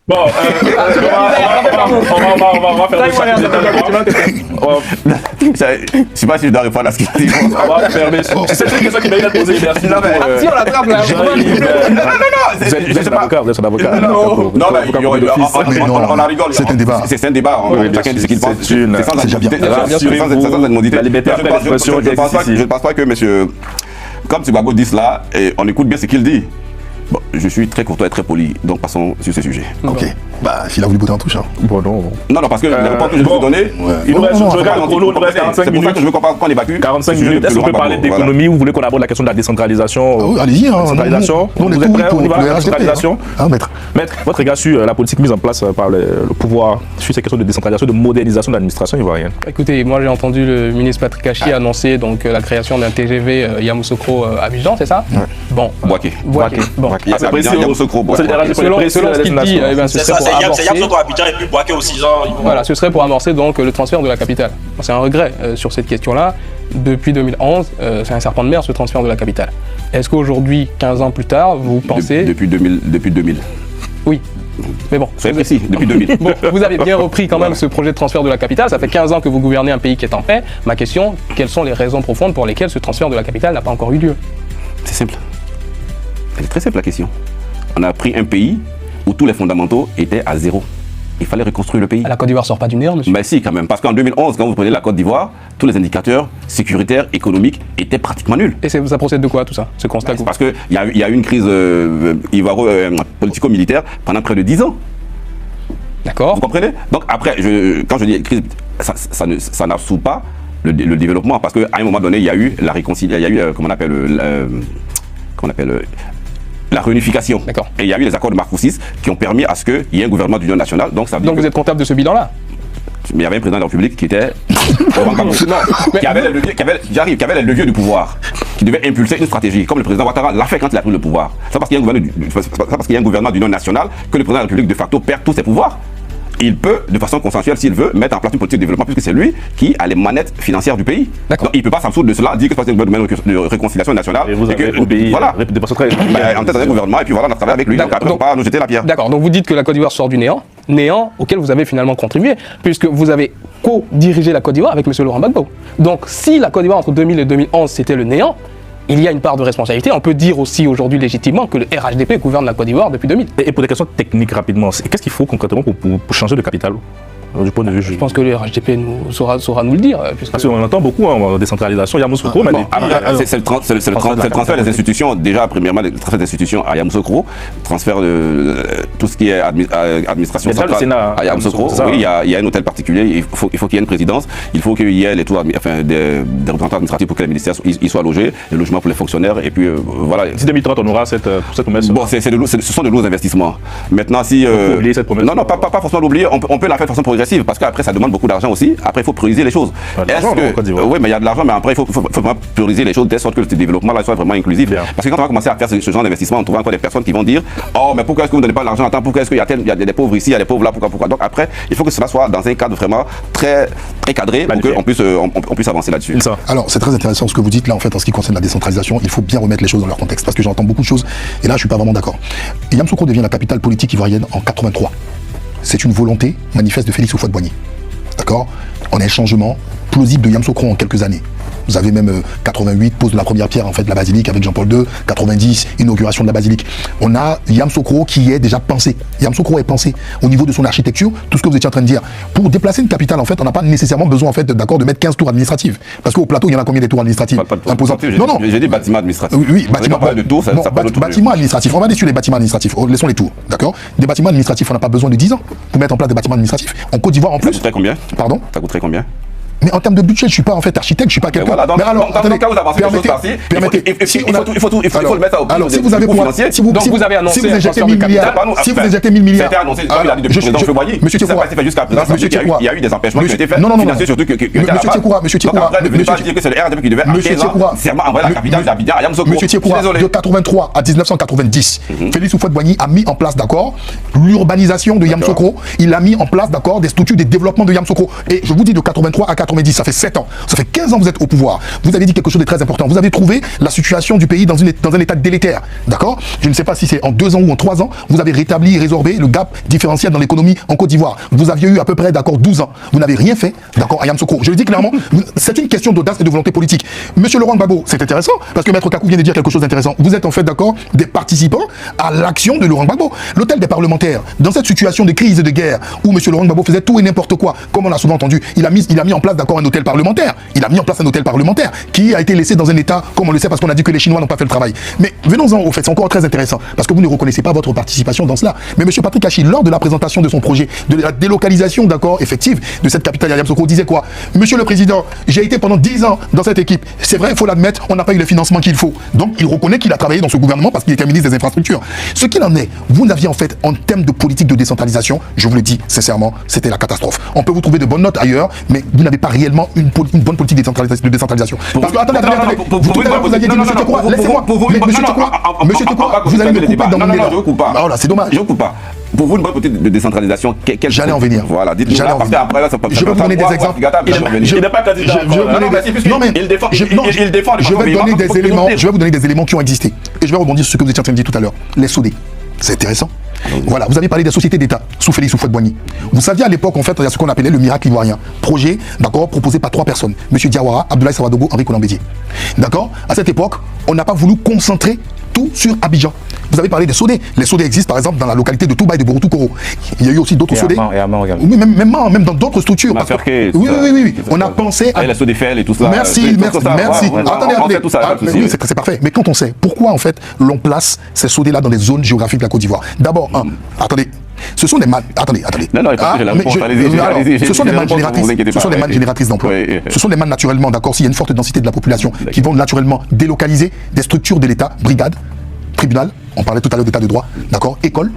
Bon, on va faire je sais pas si je dois répondre à ce qu'il dit. On va fermer. C'est une question qui m'a été posée. Merci. Si on l'attrape là. Vous êtes son avocat. Non, mais on a rigolé. C'est un débat. C'est un débat. Chacun dit ce qu'il pense. C'est déjà bien. Sans animosité. La liberté d'expression. Je ne pense pas que monsieur, comme Gbagbo dit cela, on écoute bien ce qu'il dit. Bon, je suis très courtois et très poli, donc passons sur ce sujet. Ok. Bah, s'il a voulu botter en touche. Bon, non. Non, parce que les réponses que je vous ai données, il nous reste, je regarde, il nous reste 45 c'est pour ça que je veux qu'on évacue. 45 minutes. Est-ce qu'on peut parler d'économie ou vous voulez qu'on aborde la question de la décentralisation? Allez-y, hein. Décentralisation. Vous êtes prêts? On y va. Décentralisation. Maître. Maître, votre regard sur la politique mise en place par le pouvoir, sur ces questions de décentralisation, de modernisation de l'administration ivoirienne? Écoutez, moi j'ai entendu le ministre Patrick Hachi annoncer donc la création d'un TGV Yamoussoukro-Abidjan, c'est ça? Bon. Boaké. Bon. C'est précis. Selon ce qu'il dit, ce serait pour amorcer. C'est Yamoussoukro-Abidjan et puis Boaké aussi, genre. Voilà, ce serait pour amorcer donc le transfert de la capitale. C'est un regret sur cette question-là. Depuis 2011, c'est un serpent de mer ce transfert de la capitale. Est-ce qu'aujourd'hui, 15 ans plus tard, vous pensez... Depuis 2000. Oui. Mais bon, soyez précis, depuis 2000. Bon, vous avez bien repris quand même ce projet de transfert de la capitale. Ça fait 15 ans que vous gouvernez un pays qui est en paix. Ma question, quelles sont les raisons profondes pour lesquelles ce transfert de la capitale n'a pas encore eu lieu? C'est simple. C'est très simple la question. On a pris un pays où tous les fondamentaux étaient à zéro. Il fallait reconstruire le pays. La Côte d'Ivoire sort pas du néant, monsieur. Mais si, quand même. Parce qu'en 2011, quand vous prenez la Côte d'Ivoire, tous les indicateurs sécuritaires, économiques étaient pratiquement nuls. Et ça procède de quoi, tout ça, ce constat? Parce qu'il y a eu une crise politico-militaire pendant près de 10 ans. D'accord. Vous comprenez? Donc après, quand je dis crise, ça n'absout pas le développement. Parce qu'à un moment donné, il y a eu la réconciliation, il y a eu, comment on appelle la réunification. D'accord. Et il y a eu les accords de Marcoussis qui ont permis à ce qu'il y ait un gouvernement d'union nationale. Donc vous êtes comptable de ce bilan-là? Mais il y avait un président de la République qui était qui avait les leviers du pouvoir, qui devait impulser une stratégie, comme le président Ouattara l'a fait quand il a pris le pouvoir. C'est parce qu'il y a un gouvernement d'union nationale que le président de la République de facto perd tous ses pouvoirs. Il peut, de façon consensuelle, s'il veut, mettre en place une politique de développement, puisque c'est lui qui a les manettes financières du pays. Donc il ne peut pas s'absoudre de cela, dire que c'est un gouvernement de réconciliation nationale. Et vous avez obéi, voilà. De façon très... En tête d'un gouvernement, et puis voilà, on a travaillé avec lui, donc après on va nous jeter la pierre. D'accord, donc vous dites que la Côte d'Ivoire sort du néant auquel vous avez finalement contribué, puisque vous avez co-dirigé la Côte d'Ivoire avec M. Laurent Gbagbo. Donc si la Côte d'Ivoire entre 2000 et 2011 c'était le néant, il y a une part de responsabilité. On peut dire aussi aujourd'hui légitimement que le RHDP gouverne la Côte d'Ivoire depuis 2000. Et pour des questions techniques rapidement, qu'est-ce qu'il faut concrètement pour changer de capitale? Du point de vue, je pense que le RHDP saura nous le dire. Parce qu'on entend beaucoup en décentralisation, Yamoussoukro, mais c'est le transfert des institutions, déjà premièrement le transfert des institutions à Yamoussoukro, transfert de tout ce qui est administration centrale à Yamoussoukro. Oui, il y a un hôtel particulier, il faut qu'il y ait une présidence, il faut qu'il y ait des représentants administratifs pour que les ministères y soient logés, le logement pour les fonctionnaires, et puis voilà. Si 2030 on aura cette promesse. Bon, ce sont de lourds investissements. Maintenant, si... oublier cette promesse. Non, pas forcément l'oublier, on peut la faire de façon progressive. Parce qu'après ça demande beaucoup d'argent aussi. Après il faut prioriser les choses. Oui, mais il y a de l'argent, mais après il faut vraiment prioriser les choses de sorte que ce développement-là soit vraiment inclusif. Parce que quand on va commencer à faire ce genre d'investissement, on trouvera encore des personnes qui vont dire oh mais pourquoi est-ce que vous ne donnez pas l'argent à temps? Pourquoi est-ce qu'il y a des pauvres ici, il y a des pauvres là, pourquoi? Donc après il faut que cela soit dans un cadre vraiment très cadré pour qu'on puisse avancer là-dessus. Alors c'est très intéressant ce que vous dites là en fait en ce qui concerne la décentralisation. Il faut bien remettre les choses dans leur contexte parce que j'entends beaucoup de choses et là je suis pas vraiment d'accord. Yamoussoukro devient la capitale politique ivoirienne en 83. C'est une volonté manifeste de Félix Houphouët-Boigny. D'accord? On a un changement plausible de Yamoussoukro en quelques années. Vous avez même 88, pose de la première pierre en fait de la basilique avec Jean-Paul II, 90, inauguration de la basilique. On a Yamoussoukro qui est déjà pensé. Yamoussoukro est pensé au niveau de son architecture, tout ce que vous étiez en train de dire. Pour déplacer une capitale, en fait, on n'a pas nécessairement besoin en fait, d'accord, de mettre 15 tours administratives. Parce qu'au plateau, il y en a combien des tours administratives? Non. J'ai dit bâtiment administratif. Oui, bâtiment. De tours, ça bâtiment administratif. On va aller sur les bâtiments administratifs. Laissons les tours, d'accord? Des bâtiments administratifs, on n'a pas besoin de 10 ans pour mettre en place des bâtiments administratifs. En Côte d'Ivoire, en plus. Ça coûterait combien? Pardon? Ça coûterait combien? Mais en termes de budget, je ne suis pas en fait architecte, je ne suis pas quelqu'un. Voilà, mais alors, dans le cas où vous avancez les choses par-ci, il faut le mettre au alors, si vous avez financier, si vous avez annoncé, si vous injectez 1000 milliards, si vous injectez 1000 milliards, c'était annoncé, comme il a dit depuis le président Houphouët-Boigny, monsieur Tchekoura, jusqu'à présent, il y a eu des empêchements qui ont été faits, financiers surtout que monsieur Tchekoura, donc après, ne pas dire que c'est le RDP qui devait serment envoyer la capitale d'Abidjan à Yamoussoukro. Monsieur Tchekoura, de 83 à 1990, Félix Houphouët-Boigny a mis en place, d'accord, l'urbanisation de Yamoussoukro, il a mis en place, d'accord, des structures de développement de Yamoussoukro. Et je vous dis de 83 à 90, ça fait 7 ans, ça fait 15 ans que vous êtes au pouvoir. Vous avez dit quelque chose de très important. Vous avez trouvé la situation du pays dans un état délétère. D'accord? Je ne sais pas si c'est en 2 ans ou en 3 ans, vous avez rétabli et résorbé le gap différentiel dans l'économie en Côte d'Ivoire. Vous aviez eu à peu près, d'accord, 12 ans. Vous n'avez rien fait, d'accord, à Yamoussoukro. Je le dis clairement, c'est une question d'audace et de volonté politique. Monsieur Laurent Gbagbo, c'est intéressant, parce que Maître Kakou vient de dire quelque chose d'intéressant. Vous êtes en fait, d'accord, des participants à l'action de Laurent Gbagbo. L'hôtel des parlementaires, dans cette situation de crise et de guerre, où monsieur Laurent Gbagbo faisait tout et n'importe quoi, comme on l'a souvent entendu, il a mis en place, d'accord, un hôtel parlementaire. Il a mis en place un hôtel parlementaire qui a été laissé dans un état, comme on le sait, parce qu'on a dit que les Chinois n'ont pas fait le travail. Mais venons-en au fait, c'est encore très intéressant, parce que vous ne reconnaissez pas votre participation dans cela. Mais monsieur Patrick Hachi, lors de la présentation de son projet, de la délocalisation, d'accord, effective de cette capitale à Yamoussoukro, disait quoi? Monsieur le Président, j'ai été pendant 10 ans dans cette équipe. C'est vrai, il faut l'admettre, on n'a pas eu le financement qu'il faut. Donc il reconnaît qu'il a travaillé dans ce gouvernement parce qu'il était ministre des Infrastructures. Ce qu'il en est, vous n'aviez en fait, en termes de politique de décentralisation, je vous le dis sincèrement, c'était la catastrophe. On peut vous trouver de bonnes notes ailleurs, mais vous n'avez pas réellement une bonne politique de décentralisation. Parce que, attendez, vous aviez dit, monsieur Tekwa, laissez-moi, monsieur Tekwa, vous allez me couper dans mon élan. Oh là, c'est dommage. Je ne coupe pas. Pour vous, une bonne politique de décentralisation, j'allais en venir. Voilà, dites-nous. Je vais vous donner des exemples. Il n'est pas candidat. Non, mais il défend. Je vais vous donner des éléments qui ont existé. Et je vais rebondir sur ce que vous étiez en train de dire tout à l'heure. Les SODE. C'est intéressant. Voilà, vous avez parlé des sociétés d'État sous Félix Houphouët-Boigny. Vous saviez à l'époque, en fait, il y a ce qu'on appelait le miracle ivoirien. Projet, d'accord, proposé par 3 personnes. Monsieur Diawara, Abdoulaye Sawadogo, Henri Konan Bédié. D'accord? À cette époque, on n'a pas voulu concentrer tout sur Abidjan. Vous avez parlé des SODE. Les SODE existent par exemple dans la localité de Touba et de Borutoukoro. Il y a eu aussi d'autres SODE. Oui, même dans d'autres structures. Oui. On a pensé à. La SODEFEL et tout ça. Merci. Attendez. Oui, c'est parfait. Mais quand on sait pourquoi en fait l'on place ces SODE-là dans les zones géographiques de la Côte d'Ivoire. D'abord, attendez. Ce sont des mannes. Attendez. Non, j'ai la réponse. Allez-y. Ce sont des mannes génératrices. Ce sont des mannes génératrices d'emploi. Ce sont des mannes naturellement, d'accord, s'il y a une forte densité de la population, qui vont naturellement délocaliser des structures de l'État, brigade, tribunal, on parlait tout à l'heure d'état de droit, d'accord, école,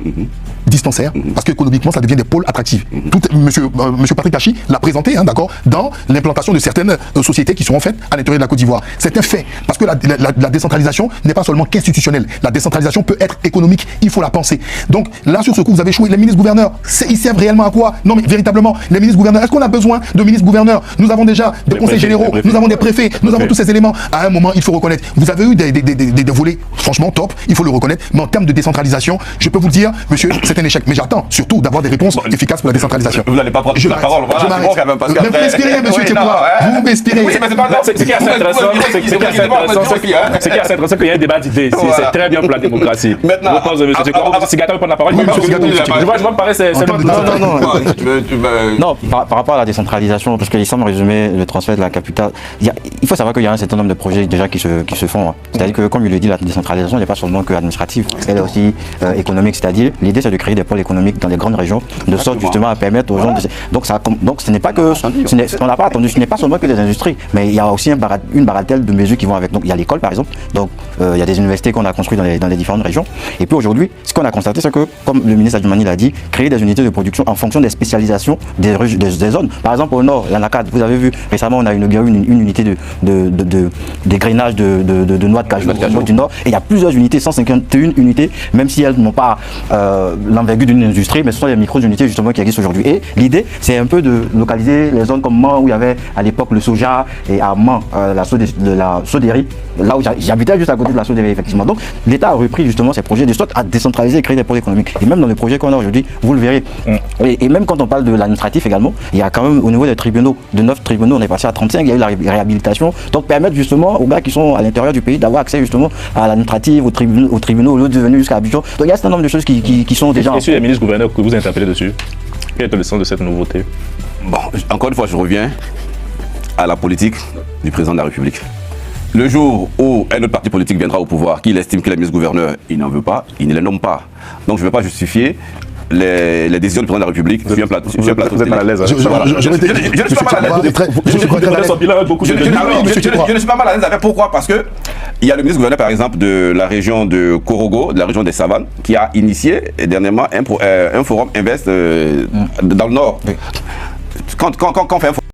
dispensaire, parce qu'économiquement ça devient des pôles attractifs. Monsieur Patrick Hachi l'a présenté, hein, d'accord, dans l'implantation de certaines sociétés qui seront faites à l'intérieur de la Côte d'Ivoire. C'est un fait, parce que la décentralisation n'est pas seulement qu'institutionnelle. La décentralisation peut être économique, il faut la penser. Donc là, sur ce coup, vous avez échoué. Les ministres-gouverneurs, ils servent réellement à quoi? Non mais véritablement, les ministres-gouverneurs, est-ce qu'on a besoin de ministres-gouverneurs? Nous avons déjà des conseils généraux, nous avons des préfets, nous avons tous ces éléments. À un moment, il faut reconnaître. Vous avez eu des volets franchement top, il faut le reconnaître. Mais en termes de décentralisation, je peux vous le dire, monsieur, c'est un échec. Mais j'attends surtout d'avoir des réponses efficaces pour la décentralisation. Vous n'allez pas prendre la parole. Voilà, c'est bon quand même. Parce que vous m'inspirez, monsieur Tekwa. Vous m'inspirez. Ce qui est assez intéressant, c'est qu'il y a un débat d'idées. C'est très bien pour la démocratie. Maintenant, je pense que monsieur Tekwa, si Gata veut prendre la parole, je me paraît c'est non, par rapport à la décentralisation, parce qu'il semble résumer le transfert de la capitale, il faut savoir qu'il y a un certain nombre de projets déjà qui se font. C'est-à-dire que, comme il le dit, la décentralisation n'est pas seulement que administrative, elle est aussi économique. C'est-à-dire, l'idée c'est de créer des pôles économiques dans les grandes régions, de sorte justement à permettre aux gens de... Donc ce n'est pas que... On n'a pas attendu, ce n'est pas seulement que des industries, mais il y a aussi une bagatelle de mesures qui vont avec. Donc il y a l'école par exemple, donc il y a des universités qu'on a construites dans les différentes régions. Et puis aujourd'hui, ce qu'on a constaté, c'est que, comme le ministre Adjumani l'a dit, créer des unités de production en fonction des spécialisations des zones. Par exemple, au nord, l'ANACAD, vous avez vu, récemment, on a inauguré une unité d'égrainage de noix de cajou du nord. Et il y a plusieurs unités, 151 unités, même si elles n'ont pas l'envergure d'une industrie, mais ce sont des micro-unités justement qui existent aujourd'hui. Et l'idée, c'est un peu de localiser les zones comme Mans, où il y avait à l'époque le soja, et à Mans, la sodérie, là où j'habitais juste à côté de la sodérie, effectivement. Donc l'État a repris justement ces projets de sorte à décentraliser et créer des pôles économiques. Et même dans les projets qu'on a aujourd'hui, vous le verrez. Et même quand on parle de l'administratif également, il y a quand même au niveau des tribunaux, de 9 tribunaux, on est passé à 35, il y a eu la réhabilitation. Donc permettre justement aux gars qui sont à l'intérieur du pays d'avoir accès justement à l'administratif, aux tribunaux, au lieu de venir jusqu'à Abidjan. Donc il y a un certain nombre de choses qui sont déjà... Et sur les ministres-gouverneurs que vous interpellez dessus, quel est le sens de cette nouveauté? Bon, encore une fois, je reviens à la politique du président de la République. Le jour où un autre parti politique viendra au pouvoir, qu'il estime qu'il est ministre-gouverneur, il n'en veut pas, il ne les nomme pas. Donc je ne vais pas justifier les décisions du président de la République sur un plateau. Vous êtes mal à l'aise. Je ne suis pas mal à l'aise. Je ne suis pas mal à l'aise avec. Pourquoi? Parce que il y a le ministre-gouverneur, par exemple, de la région de Korogo, de la région des Savanes, qui a initié dernièrement un forum Invest dans le Nord. Quand on fait un forum